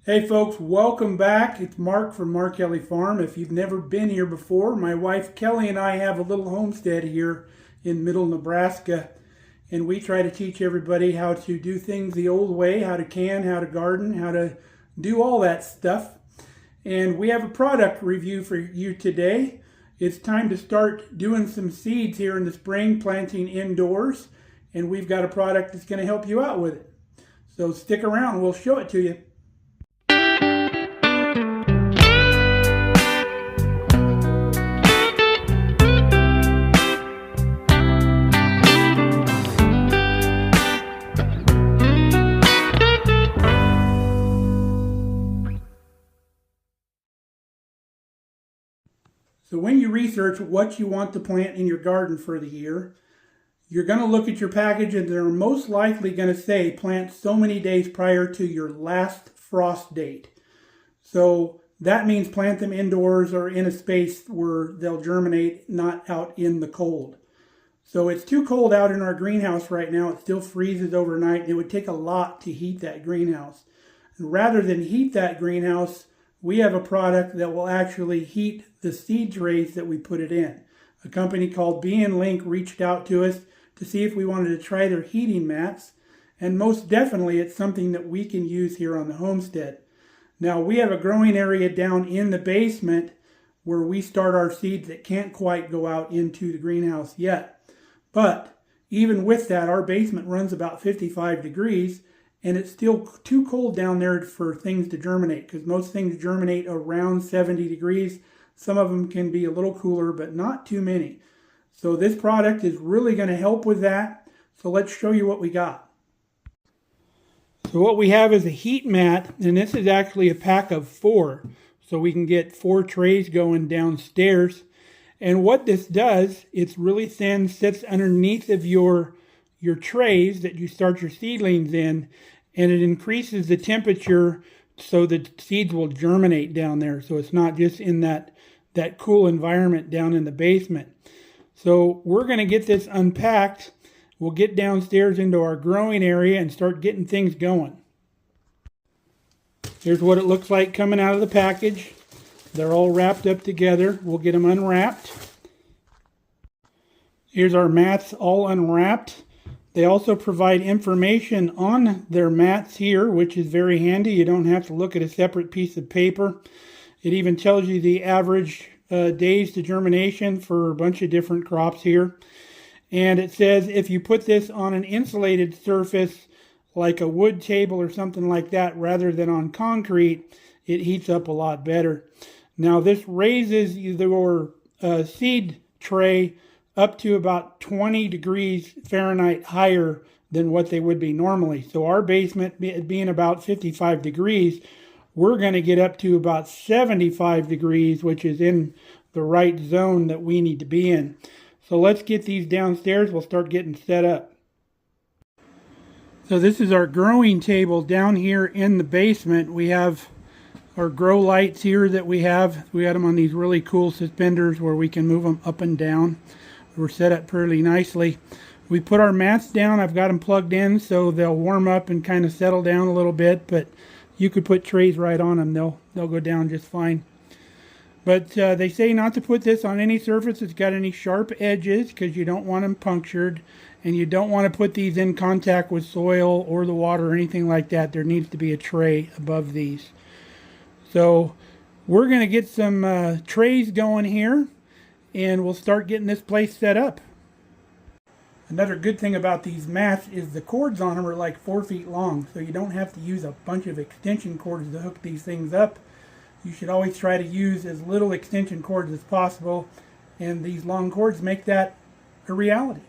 Hey folks, welcome back. It's Mark from Markelly Farm. If you've never been here before, my wife Kelly and I have a little homestead here in middle Nebraska, and we try to teach everybody how to do things the old way, how to can, how to garden, how to do all that stuff. And we have a product review for you today. It's time to start doing some seeds here in the spring, planting indoors, and we've got a product that's going to help you out with it. So stick around, we'll show it to you. So when you research what you want to plant in your garden for the year, you're going to look at your package and they're most likely going to say plant so many days prior to your last frost date. So that means plant them indoors or in a space where they'll germinate, not out in the cold. So it's too cold out in our greenhouse right now. It still freezes overnight and it would take a lot to heat that greenhouse. And rather than heat that greenhouse, we have a product that will actually heat the seed trays that we put it in. A company called Link reached out to us to see if we wanted to try their heating mats, and most definitely it's something that we can use here on the homestead. Now we have a growing area down in the basement where we start our seeds that can't quite go out into the greenhouse yet. But even with that, our basement runs about 55 degrees, and it's still too cold down there for things to germinate because most things germinate around 70 degrees. Some of them can be a little cooler, but not too many. So this product is really going to help with that. So let's show you what we got. So what we have is a heat mat, and this is actually a pack of 4. So we can get 4 trays going downstairs. And what this does, it's really thin, sits underneath of your trays that you start your seedlings in, and it increases the temperature so the seeds will germinate down there. So it's not just in that cool environment down in the basement. So we're going to get this unpacked. We'll get downstairs into our growing area and start getting things going. Here's what it looks like coming out of the package. They're all wrapped up together. We'll get them unwrapped. Here's our mats all unwrapped. They also provide information on their mats here, which is very handy. You don't have to look at a separate piece of paper. It even tells you the average days to germination for a bunch of different crops here. And it says if you put this on an insulated surface, like a wood table or something like that, rather than on concrete, it heats up a lot better. Now this raises your seed tray up to about 20 degrees Fahrenheit higher than what they would be normally. So our basement being about 55 degrees, we're going to get up to about 75 degrees, which is in the right zone that we need to be in. So let's get these downstairs. We'll start getting set up. So this is our growing table down here in the basement. We have our grow lights here that we have. We got them on these really cool suspenders where we can move them up and down. We're set up pretty nicely. We put our mats down. I've got them plugged in so they'll warm up and kind of settle down a little bit, but you could put trays right on them. They'll go down just fine. But they say not to put this on any surface that's got any sharp edges because you don't want them punctured, and you don't want to put these in contact with soil or the water or anything like that. There needs to be a tray above these. So we're going to get some trays going here, and we'll start getting this place set up. Another good thing about these mats is the cords on them are like 4 feet long, so you don't have to use a bunch of extension cords to hook these things up. You should always try to use as little extension cords as possible, and these long cords make that a reality.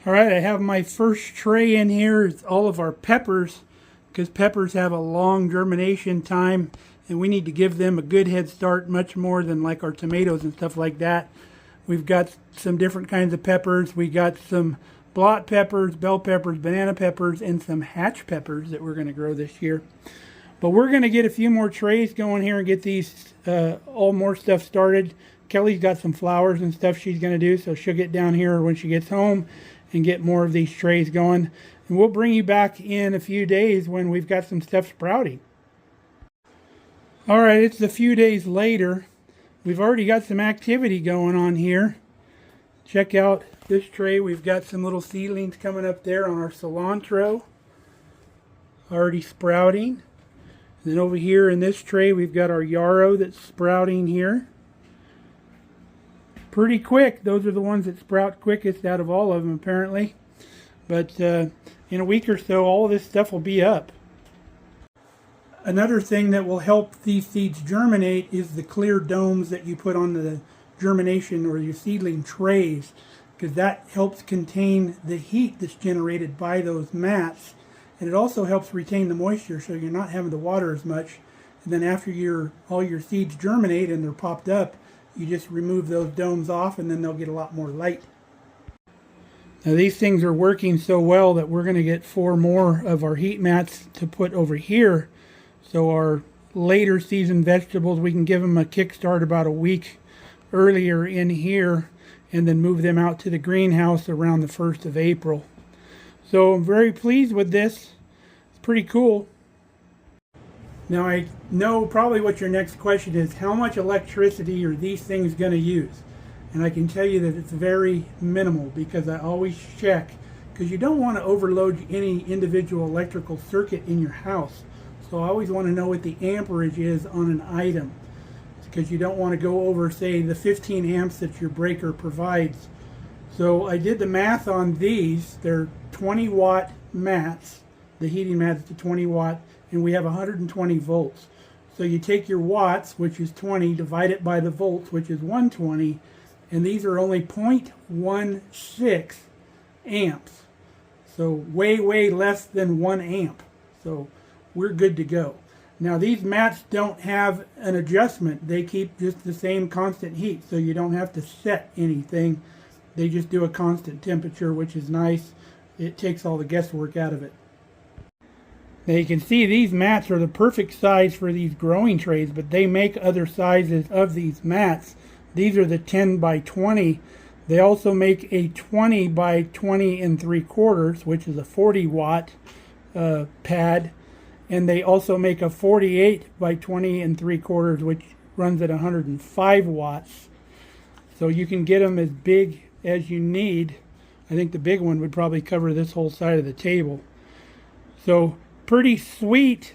Alright, I have my first tray in here. It's all of our peppers, because peppers have a long germination time, and we need to give them a good head start, much more than like our tomatoes and stuff like that. We've got some different kinds of peppers. We got some blot peppers, bell peppers, banana peppers, and some hatch peppers that we're going to grow this year. But we're going to get a few more trays going here and get these all more stuff started. Kelly's got some flowers and stuff she's going to do, so she'll get down here when she gets home and get more of these trays going. And we'll bring you back in a few days when we've got some stuff sprouting. All right, it's a few days later. We've already got some activity going on here. Check out this tray. We've got some little seedlings coming up there on our cilantro, already sprouting. And then over here in this tray, we've got our yarrow that's sprouting here. Pretty quick. Those are the ones that sprout quickest out of all of them, apparently. But in a week or so, all of this stuff will be up. Another thing that will help these seeds germinate is the clear domes that you put on the germination or your seedling trays, because that helps contain the heat that's generated by those mats, and it also helps retain the moisture so you're not having to water as much. And then after all your seeds germinate and they're popped up, you just remove those domes off and then they'll get a lot more light. Now these things are working so well that we're going to get 4 more of our heat mats to put over here. So our later season vegetables, we can give them a kickstart about a week earlier in here and then move them out to the greenhouse around the 1st of April. So I'm very pleased with this. It's pretty cool. Now I know probably what your next question is, how much electricity are these things going to use? And I can tell you that it's very minimal, because I always check, because you don't want to overload any individual electrical circuit in your house. So I always want to know what the amperage is on an item, because you don't want to go over, say, the 15 amps that your breaker provides. So I did the math on these. They're 20 watt mats. The heating mat is to 20 watt, and we have 120 volts. So you take your watts, which is 20, divide it by the volts, which is 120, and these are only 0.16 amps. So way, way less than 1 amp. So we're good to go. Now these mats don't have an adjustment. They keep just the same constant heat, so you don't have to set anything. They just do a constant temperature, which is nice. It takes all the guesswork out of it. Now you can see these mats are the perfect size for these growing trays, but they make other sizes of these mats. These are the 10 by 20. They also make a 20 by 20 and 3/4, which is a 40 watt pad. And they also make a 48 by 20 and 3/4, which runs at 105 watts. So you can get them as big as you need. I think the big one would probably cover this whole side of the table. So pretty sweet.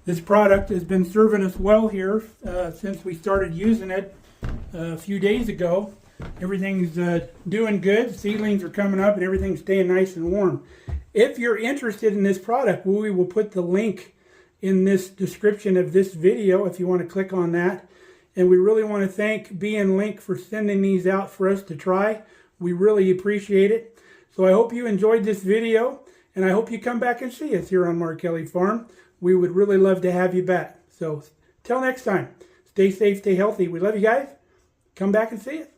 This product has been serving us well here since we started using it a few days ago. Everything's doing good. Seedlings are coming up and everything's staying nice and warm. If you're interested in this product, we will put the link in this description of this video if you want to click on that. And we really want to thank B&Link for sending these out for us to try. We really appreciate it. So I hope you enjoyed this video, and I hope you come back and see us here on Markelly Farm. We would really love to have you back. So till next time, stay safe, stay healthy. We love you guys. Come back and see us.